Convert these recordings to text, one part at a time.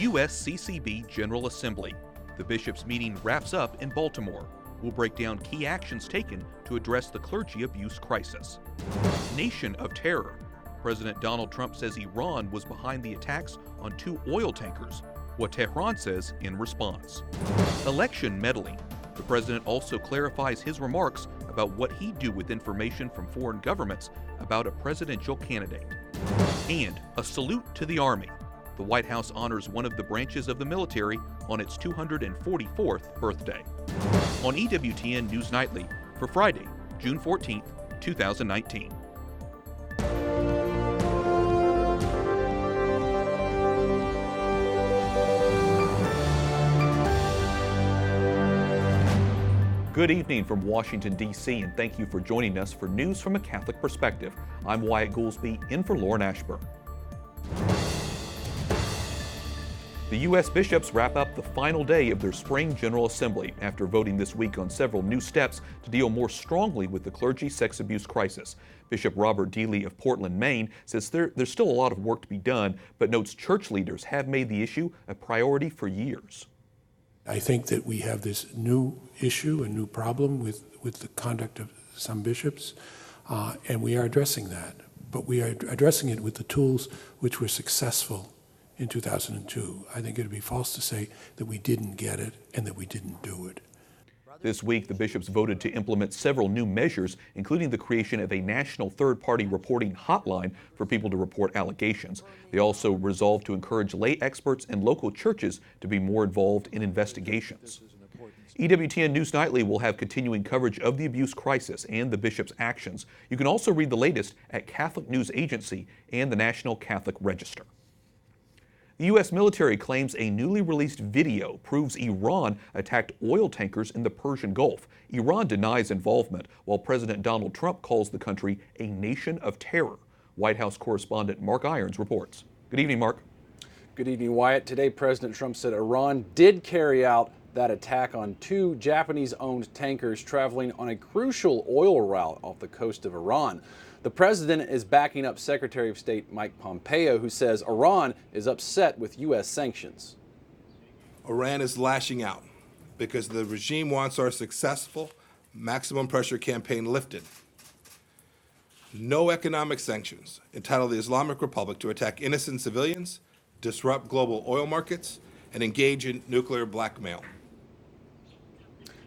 USCCB General Assembly. The bishops' meeting wraps up in Baltimore. We'll break down key actions taken to address the clergy abuse crisis. Nation of terror. President Donald Trump says Iran was behind the attacks on 2 oil tankers, what Tehran says in response. Election meddling. The president also clarifies his remarks about what he'd do with information from foreign governments about a presidential candidate. And a salute to the Army. The White House honors one of the branches of the military on its 244th birthday. On EWTN News Nightly for Friday, June 14th, 2019. Good evening from Washington, D.C., and thank you for joining us for News from a Catholic Perspective. I'm Wyatt Goolsby, in for Lauren Ashburn. The U.S. bishops wrap up the final day of their spring General Assembly after voting this week on several new steps to deal more strongly with the clergy sex abuse crisis. Bishop Robert Dealey of Portland, Maine, says there's still a lot of work to be done, but notes church leaders have made the issue a priority for years. I think that we have this new issue, a new problem with the conduct of some bishops, and we are addressing that. But we are addressing it with the tools which were successful in 2002. I think it would be false to say that we didn't get it and that we didn't do it. This week, the bishops voted to implement several new measures, including the creation of a national third-party reporting hotline for people to report allegations. They also resolved to encourage lay experts and local churches to be more involved in investigations. EWTN News Nightly will have continuing coverage of the abuse crisis and the bishops' actions. You can also read the latest at Catholic News Agency and the National Catholic Register. The U.S. military claims a newly released video proves Iran attacked oil tankers in the Persian Gulf. Iran denies involvement, while President Donald Trump calls the country a nation of terror. White House correspondent Mark Irons reports. Good evening, Mark. Good evening, Wyatt. Today, President Trump said Iran did carry out that attack on 2 Japanese-owned tankers traveling on a crucial oil route off the coast of Iran. The president is backing up Secretary of State Mike Pompeo, who says Iran is upset with U.S. sanctions. Iran is lashing out because the regime wants our successful maximum pressure campaign lifted. No economic sanctions entitle the Islamic Republic to attack innocent civilians, disrupt global oil markets, and engage in nuclear blackmail.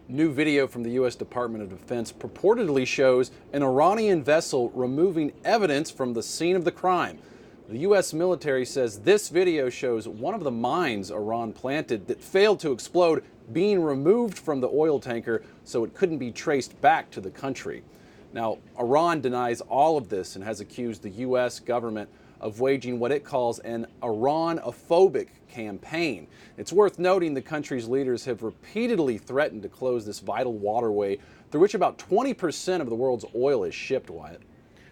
New video from the U.S. Department of Defense purportedly shows an Iranian vessel removing evidence from the scene of the crime. The U.S. military says this video shows one of the mines Iran planted that failed to explode being removed from the oil tanker so it couldn't be traced back to the country. Now, Iran denies all of this and has accused the U.S. government of waging what it calls an Iran-ophobic campaign. It's worth noting the country's leaders have repeatedly threatened to close this vital waterway through which about 20% of the world's oil is shipped, Wyatt.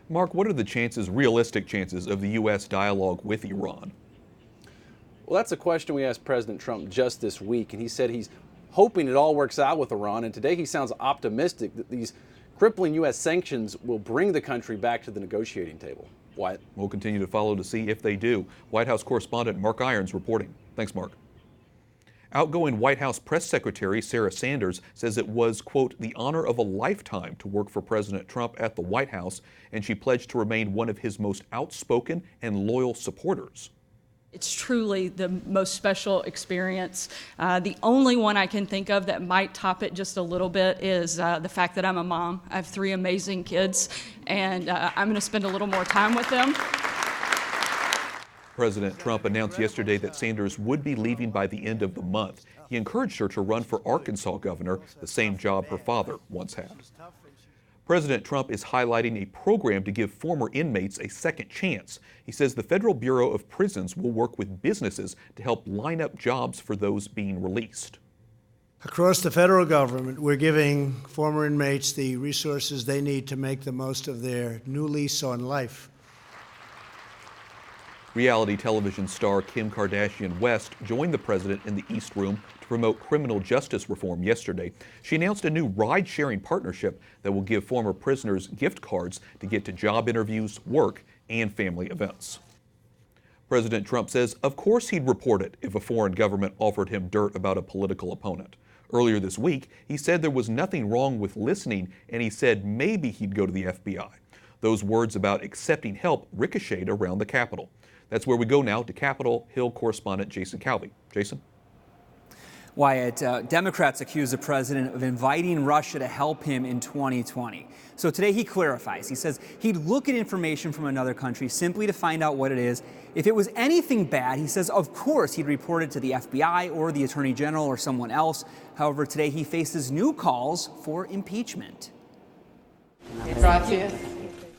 Mark, what are the chances, realistic chances, of the U.S. dialogue with Iran? Well, that's a question we asked President Trump just this week, and he said he's hoping it all works out with Iran, and today he sounds optimistic that these crippling U.S. sanctions will bring the country back to the negotiating table. Wyatt. We'll continue to follow to see if they do. White House correspondent Mark Irons reporting. Thanks, Mark. Outgoing White House Press Secretary Sarah Sanders says it was, quote, the honor of a lifetime to work for President Trump at the White House, and she pledged to remain one of his most outspoken and loyal supporters. It's truly the most special experience. The only one I can think of that might top it just a little bit is the fact that I'm a mom. I have 3 amazing kids, and I'm going to spend a little more time with them. President Trump announced yesterday that Sanders would be leaving by the end of the month. He encouraged her to run for Arkansas governor, the same job her father once had. President Trump is highlighting a program to give former inmates a second chance. He says the Federal Bureau of Prisons will work with businesses to help line up jobs for those being released. Across the federal government, we're giving former inmates the resources they need to make the most of their new lease on life. Reality television star Kim Kardashian West joined the president in the East Room to promote criminal justice reform yesterday. She announced a new ride-sharing partnership that will give former prisoners gift cards to get to job interviews, work, and family events. President Trump says of course he'd report it if a foreign government offered him dirt about a political opponent. Earlier this week, he said there was nothing wrong with listening, and he said maybe he'd go to the FBI. Those words about accepting help ricocheted around the Capitol. That's where we go now to Capitol Hill correspondent Jason Calvi. Jason? Wyatt, Democrats accuse the president of inviting Russia to help him in 2020. So today he clarifies. He says he'd look at information from another country simply to find out what it is. If it was anything bad, he says, of course, he'd report it to the FBI or the Attorney General or someone else. However, today he faces new calls for impeachment.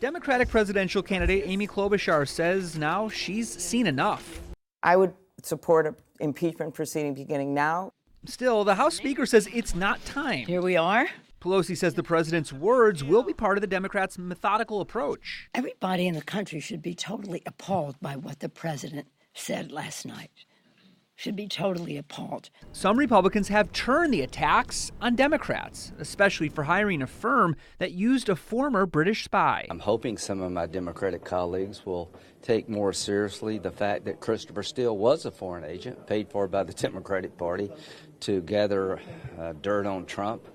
Democratic presidential candidate Amy Klobuchar says now she's seen enough. I would support an impeachment proceeding beginning now. Still, the House Speaker says it's not time. Here we are. Pelosi says the president's words will be part of the Democrats' methodical approach. Everybody in the country should be totally appalled by what the president said last night. Should be totally appalled. Some Republicans have turned the attacks on Democrats, especially for hiring a firm that used a former British spy. I'm hoping some of my Democratic colleagues will take more seriously the fact that Christopher Steele was a foreign agent paid for by the Democratic Party to gather dirt on Trump.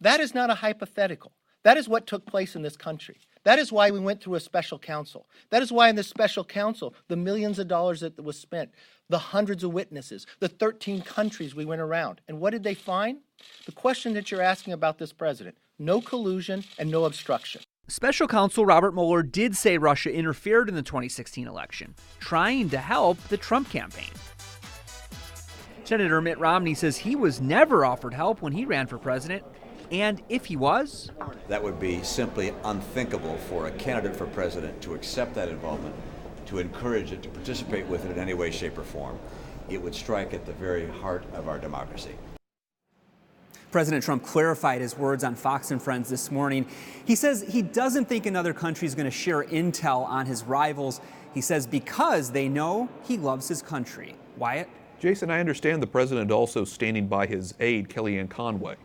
That is not a hypothetical. That is what took place in this country. That is why we went through a special counsel. That is why in this special counsel, the millions of dollars that was spent, the hundreds of witnesses, the 13 countries we went around. And what did they find? The question that you're asking about this president: no collusion and no obstruction. Special counsel Robert Mueller did say Russia interfered in the 2016 election, trying to help the Trump campaign. Senator Mitt Romney says he was never offered help when he ran for president, and if he was, that would be simply unthinkable for a candidate for president to accept that involvement, to encourage it, to participate with it in any way, shape, or form. It would strike at the very heart of our democracy. President Trump clarified his words on Fox and Friends this morning. He says he doesn't think another country is going to share intel on his rivals. He says because they know he loves his country. Wyatt? Jason, I understand the president also standing by his aide, Kellyanne Conway.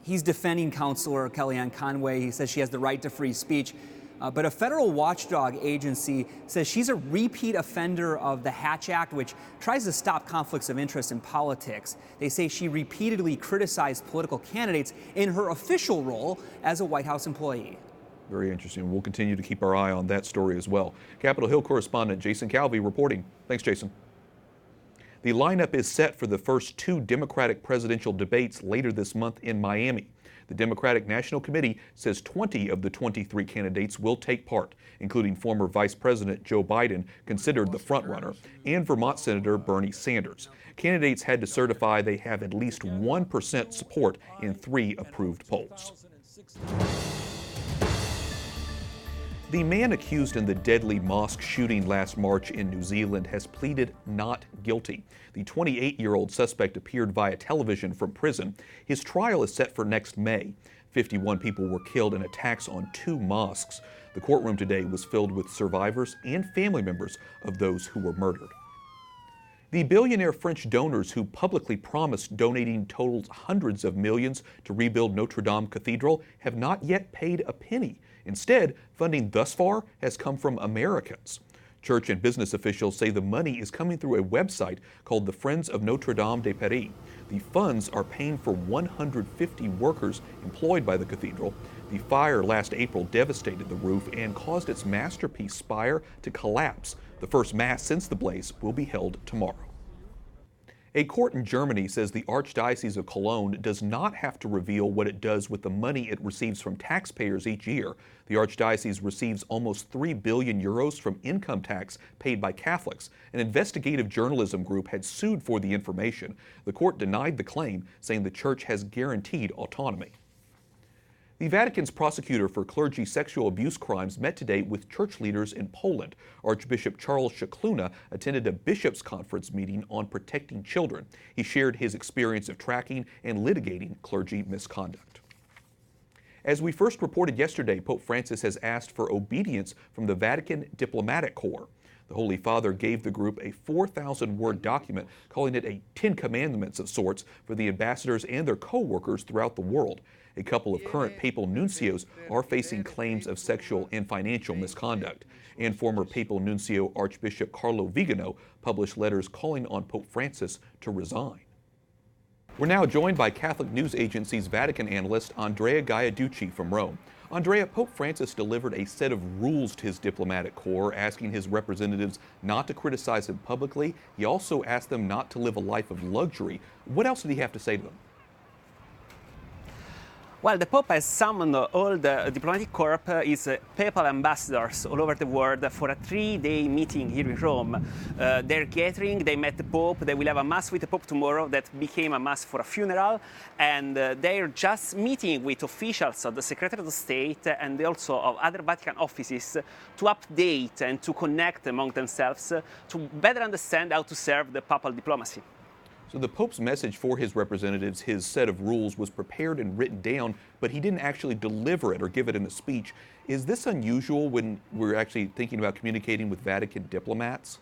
He's defending Counselor Kellyanne Conway. He says she has the right to free speech. But a federal watchdog agency says she's a repeat offender of the Hatch Act, which tries to stop conflicts of interest in politics. They say she repeatedly criticized political candidates in her official role as a White House employee. Very interesting. We'll continue to keep our eye on that story as well. Capitol Hill correspondent Jason Calvi reporting. Thanks, Jason. The lineup is set for the first two Democratic presidential debates later this month in Miami. The Democratic National Committee says 20 of the 23 candidates will take part, including former Vice President Joe Biden, considered the frontrunner, and Vermont Senator Bernie Sanders. Candidates had to certify they have at least 1% support in 3 approved polls. The man accused in the deadly mosque shooting last March in New Zealand has pleaded not guilty. The 28-year-old suspect appeared via television from prison. His trial is set for next May. 51 people were killed in attacks on 2 mosques. The courtroom today was filled with survivors and family members of those who were murdered. The billionaire French donors who publicly promised donating totaled hundreds of millions to rebuild Notre-Dame Cathedral have not yet paid a penny. Instead, funding thus far has come from Americans. Church and business officials say the money is coming through a website called the Friends of Notre-Dame de Paris. The funds are paying for 150 workers employed by the cathedral. The fire last April devastated the roof and caused its masterpiece spire to collapse. The first Mass since the blaze will be held tomorrow. A court in Germany says the Archdiocese of Cologne does not have to reveal what it does with the money it receives from taxpayers each year. The Archdiocese receives almost 3 billion euros from income tax paid by Catholics. An investigative journalism group had sued for the information. The court denied the claim, saying the church has guaranteed autonomy. The Vatican's prosecutor for clergy sexual abuse crimes met today with church leaders in Poland. Archbishop Charles Scicluna attended a bishops' conference meeting on protecting children. He shared his experience of tracking and litigating clergy misconduct. As we first reported yesterday, Pope Francis has asked for obedience from the Vatican Diplomatic Corps. The Holy Father gave the group a 4,000-word document calling it a 10 Commandments of sorts for the ambassadors and their co-workers throughout the world. A couple of current papal nuncios are facing claims of sexual and financial misconduct. And former papal nuncio Archbishop Carlo Vigano published letters calling on Pope Francis to resign. We're now joined by Catholic news agency's Vatican analyst Andrea Gagliarducci from Rome. Andrea, Pope Francis delivered a set of rules to his diplomatic corps, asking his representatives not to criticize him publicly. He also asked them not to live a life of luxury. What else did he have to say to them? Well, the Pope has summoned all the diplomatic corps, his papal ambassadors all over the world for a 3-day meeting here in Rome. They're gathering, they met the Pope, they will have a Mass with the Pope tomorrow that became a Mass for a funeral, and they're just meeting with officials of the Secretary of State and also of other Vatican offices to update and to connect among themselves to better understand how to serve the papal diplomacy. So the Pope's message for his representatives, his set of rules, was prepared and written down, but he didn't actually deliver it or give it in a speech. Is this unusual when we're actually thinking about communicating with Vatican diplomats?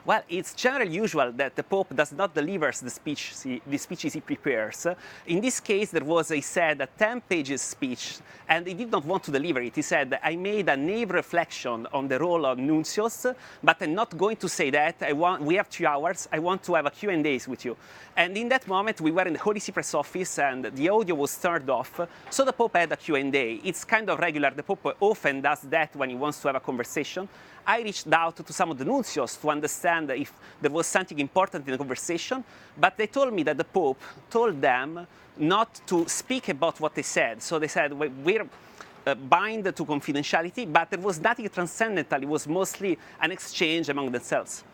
Well, it's generally usual that the Pope does not deliver the speeches he prepares. In this case, there was, he said, a 10-page speech, and he did not want to deliver it. He said, I made a naive reflection on the role of nuncios, but I'm not going to say that. We have 2 hours. I want to have a Q&As with you. And in that moment, we were in the Holy See press office, and the audio was turned off, so the Pope had a Q&A. It's kind of regular. The Pope often does that when he wants to have a conversation. I reached out to some of the nuncios to understand if there was something important in the conversation, but they told me that the Pope told them not to speak about what they said. So they said, we're bound to confidentiality, but there was nothing transcendental. It was mostly an exchange among themselves.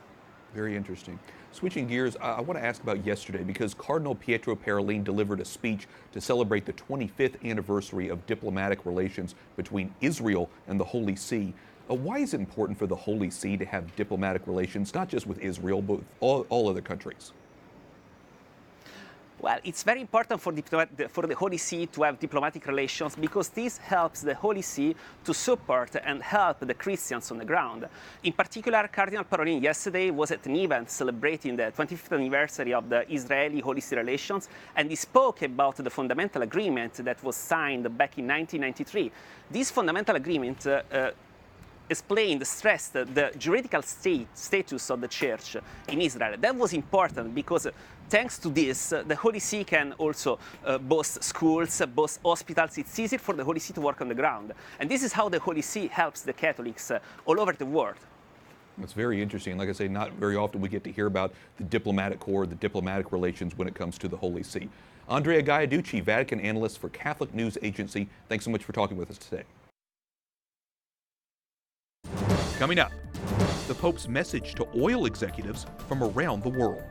Very interesting. Switching gears, I want to ask about yesterday because Cardinal Pietro Parolin delivered a speech to celebrate the 25th anniversary of diplomatic relations between Israel and the Holy See. Why is it important for the Holy See to have diplomatic relations, not just with Israel, but with all other countries? Well, it's very important for the Holy See to have diplomatic relations because this helps the Holy See to support and help the Christians on the ground. In particular, Cardinal Parolin yesterday was at an event celebrating the 25th anniversary of the Israeli-Holy See relations, and he spoke about the fundamental agreement that was signed back in 1993. This fundamental agreement explained, stressed the juridical status of the Church in Israel. That was important because thanks to this, the Holy See can also boast schools, boast hospitals. It's easier for the Holy See to work on the ground. And this is how the Holy See helps the Catholics all over the world. It's very interesting. Like I say, not very often we get to hear about the diplomatic corps, the diplomatic relations when it comes to the Holy See. Andrea Gagliarducci, Vatican analyst for Catholic News Agency, thanks so much for talking with us today. Coming up, the Pope's message to oil executives from around the world.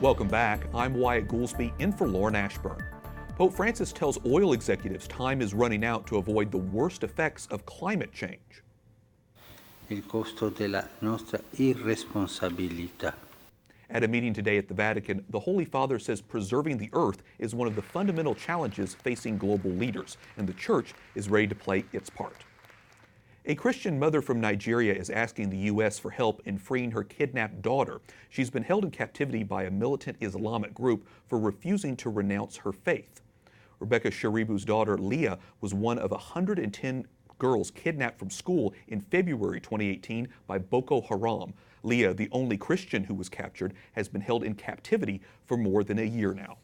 Welcome back. I'm Wyatt Goolsby, in for Lauren Ashburn. Pope Francis tells oil executives time is running out to avoid the worst effects of climate change. Il costo della nostra irresponsabilità. At a meeting today at the Vatican, the Holy Father says preserving the earth is one of the fundamental challenges facing global leaders, and the Church is ready to play its part. A Christian mother from Nigeria is asking the U.S. for help in freeing her kidnapped daughter. She's been held in captivity by a militant Islamic group for refusing to renounce her faith. Rebecca Sharibu's daughter, Leah, was one of 110 girls kidnapped from school in February 2018 by Boko Haram. Leah, the only Christian who was captured, has been held in captivity for more than a year now.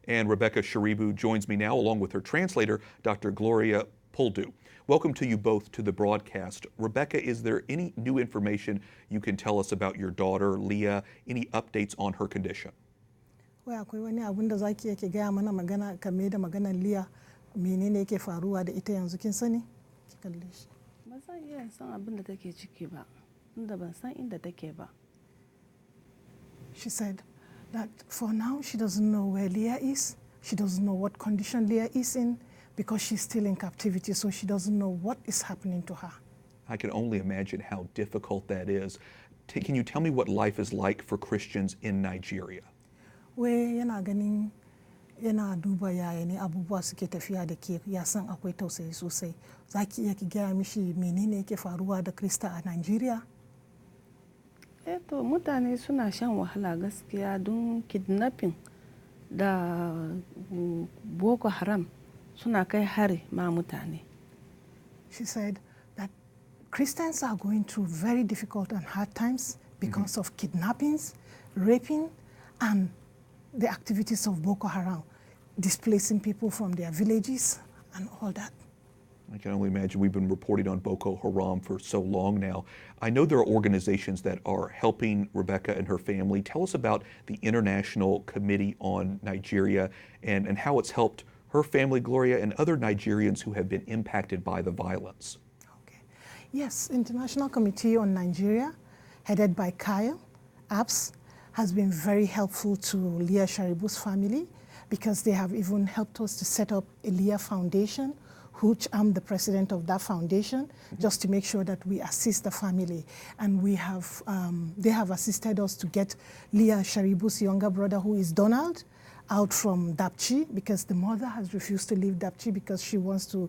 And Rebecca Sharibu joins me now along with her translator, Dr. Gloria Poldu. Welcome to you both to the broadcast. Rebecca, is there any new information you can tell us about your daughter, Leah? Any updates on her condition? Wai akwai wani abin da zaki yake gaya mana magana game da maganar Leah, menene yake faruwa da ita yanzu kin sani? Ki kalle shi. Ba zan iya san abin da take ciki ba, inda ban san inda take ba. She said that for now she doesn't know where Leah is. She doesn't know what condition Leah is in because she's still in captivity, so she doesn't know what is happening to her. I can only imagine how difficult that is. Can you tell me what life is like for Christians in Nigeria? Wai yana ganin yana duba yaya ne abubuwa suke tafiya da ke, ya san akwai tausayi sosai. Za ki iya ki gaya mishi menene yake faruwa da Krista a Najeriya? To mutane suna shan wahala gaskiya don kidnapping da Boko Haram suna kai hari ma mutane. She said that Christians are going through very difficult and hard times because of kidnappings, raping, and the activities of Boko Haram, displacing people from their villages and all that. I can only imagine. We've been reporting on Boko Haram for so long now. I know there are organizations that are helping Rebecca and her family. Tell us about the International Committee on Nigeria and how it's helped her family, Gloria, and other Nigerians who have been impacted by the violence. Okay. Yes, International Committee on Nigeria, headed by Kyle Apps, has been very helpful to Leah Sharibu's family because they have even helped us to set up a Leah Foundation, which I'm the president of that foundation, just to make sure that we assist the family. And we have, they have assisted us to get Leah Sharibu's younger brother, who is Donald, out from Dapchi, because the mother has refused to leave Dapchi because she wants to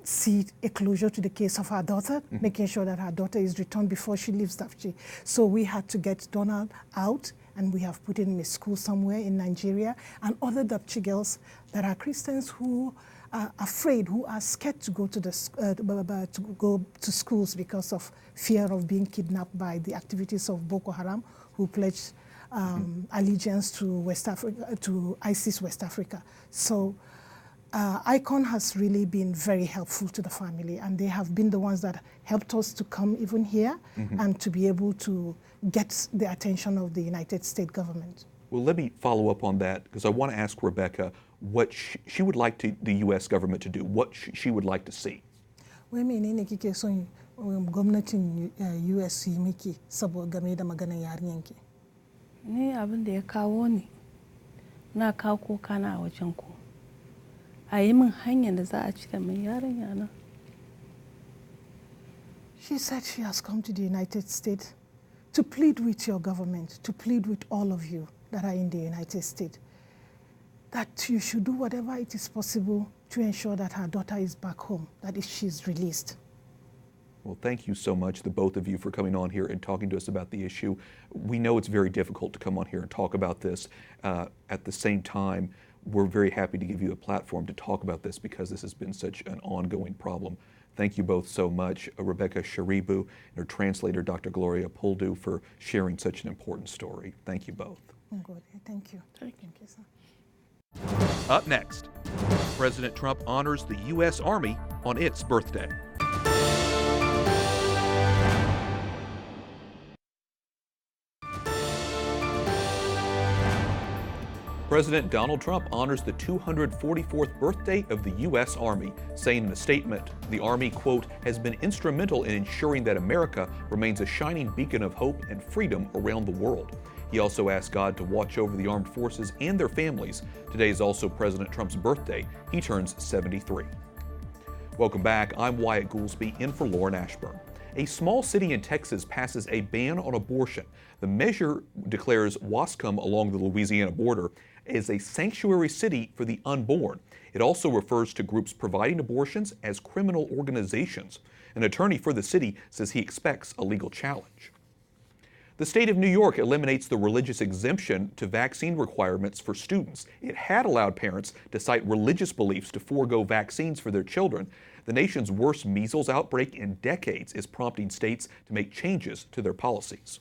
see a closure to the case of her daughter, making sure that her daughter is returned before she leaves Dapchi. So we had to get Donald out, and we have put him in a school somewhere in Nigeria, and other Dapchi girls that are Christians who are afraid, who are scared to go to schools because of fear of being kidnapped by the activities of Boko Haram, who pledged allegiance to West Africa, to ISIS West Africa. So ICON has really been very helpful to the family, and they have been the ones that helped us to come even here and to be able to get the attention of the United States government. Well, let me follow up on that, because I want to ask Rebecca what she would like the U.S. government to do, what she would like to see. Wai menene kike son gwamnatin US yi miki saboda game da maganar yarinyanki? Ni abin da ya kawo ni, na kawo kuka na a wajen ku. A yi min hanyar da za a cire min yarinya na. She said she has come to the United States to plead with your government, to plead with all of you that are in the United States, that you should do whatever it is possible to ensure that her daughter is back home, that if she's released. Well, thank you so much, the both of you, for coming on here and talking to us about the issue. We know it's very difficult to come on here and talk about this. At the same time, we're very happy to give you a platform to talk about this because this has been such an ongoing problem. Thank you both so much, Rebecca Sharibu and her translator, Dr. Gloria Puldu, for sharing such an important story. Thank you both. Good. Thank you. Thank you, sir. Up next, President Trump honors the U.S. Army on its birthday. President Donald Trump honors the 244th birthday of the U.S. Army, saying in a statement, the Army, quote, has been instrumental in ensuring that America remains a shining beacon of hope and freedom around the world. He also asked God to watch over the armed forces and their families. Today is also President Trump's birthday. He turns 73. Welcome back. I'm Wyatt Goolsby, in for Lauren Ashburn. A small city in Texas passes a ban on abortion. The measure declares Wascom along the Louisiana border as a sanctuary city for the unborn. It also refers to groups providing abortions as criminal organizations. An attorney for the city says he expects a legal challenge. The state of New York eliminates the religious exemption to vaccine requirements for students. It had allowed parents to cite religious beliefs to forego vaccines for their children. The nation's worst measles outbreak in decades is prompting states to make changes to their policies.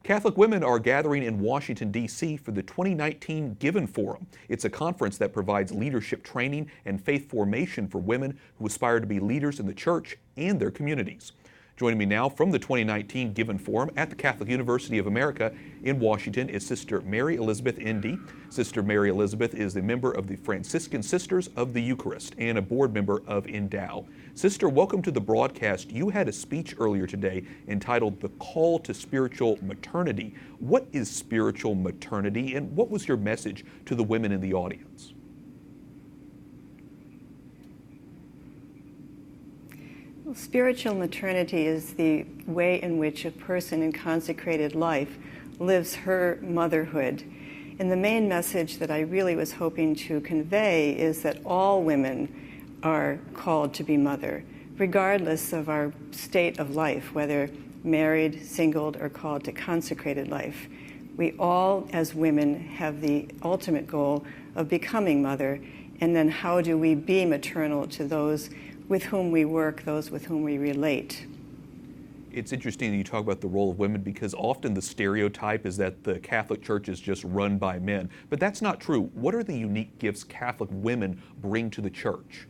Catholic women are gathering in Washington, D.C. for the 2019 Given Forum. It's a conference that provides leadership training and faith formation for women who aspire to be leaders in the church and their communities. Joining me now from the 2019 Given Forum at the Catholic University of America in Washington is Sister Mary Elizabeth Indy. Sister Mary Elizabeth is a member of the Franciscan Sisters of the Eucharist and a board member of Endow. Sister, welcome to the broadcast. You had a speech earlier today entitled The Call to Spiritual Maternity. What is spiritual maternity, and what was your message to the women in the audience? Well, spiritual maternity is the way in which a person in consecrated life lives her motherhood. And the main message that I really was hoping to convey is that all women are called to be mother, regardless of our state of life, whether married, singled, or called to consecrated life. We all, as women, have the ultimate goal of becoming mother, and then how do we be maternal to those with whom we work, those with whom we relate. It's interesting that you talk about the role of women because often the stereotype is that the Catholic Church is just run by men, but that's not true. What are the unique gifts Catholic women bring to the church?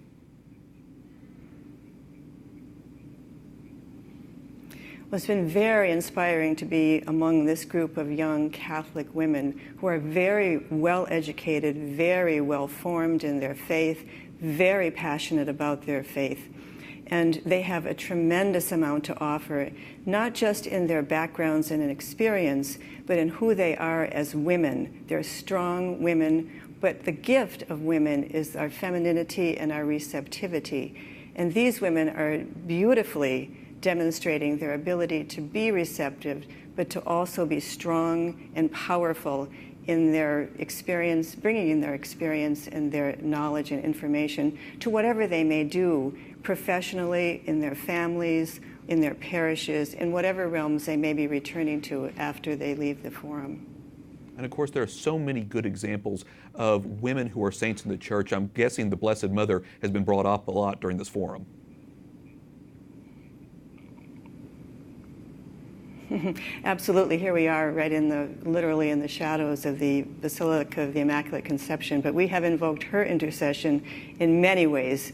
Well, it's been very inspiring to be among this group of young Catholic women who are very well educated, very well formed in their faith, very passionate about their faith. And they have a tremendous amount to offer, not just in their backgrounds and in experience, but in who they are as women. They're strong women, but the gift of women is our femininity and our receptivity. And these women are beautifully demonstrating their ability to be receptive, but to also be strong and powerful in their experience, bringing in their experience and their knowledge and information to whatever they may do professionally, in their families, in their parishes, in whatever realms they may be returning to after they leave the forum. And of course, there are so many good examples of women who are saints in the church. I'm guessing the Blessed Mother has been brought up a lot during this forum. Absolutely. Here we are right literally in the shadows of the Basilica of the Immaculate Conception, but we have invoked her intercession in many ways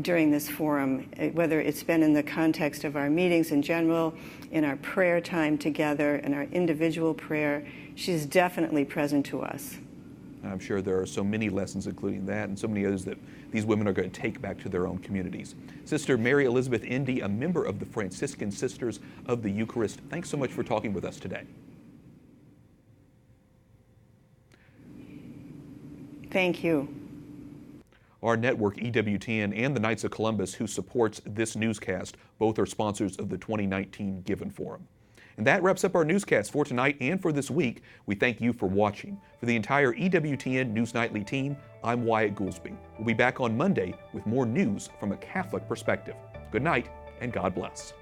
during this forum, whether it's been in the context of our meetings in general, in our prayer time together, in our individual prayer. She's definitely present to us. I'm sure there are so many lessons, including that, and so many others that these women are going to take back to their own communities. Sister Mary Elizabeth Indy, a member of the Franciscan Sisters of the Eucharist, thanks so much for talking with us today. Thank you. Our network, EWTN, and the Knights of Columbus, who supports this newscast, both are sponsors of the 2019 Given Forum. And that wraps up our newscast for tonight and for this week. We thank you for watching. For the entire EWTN News Nightly team, I'm Wyatt Goolsby. We'll be back on Monday with more news from a Catholic perspective. Good night, and God bless.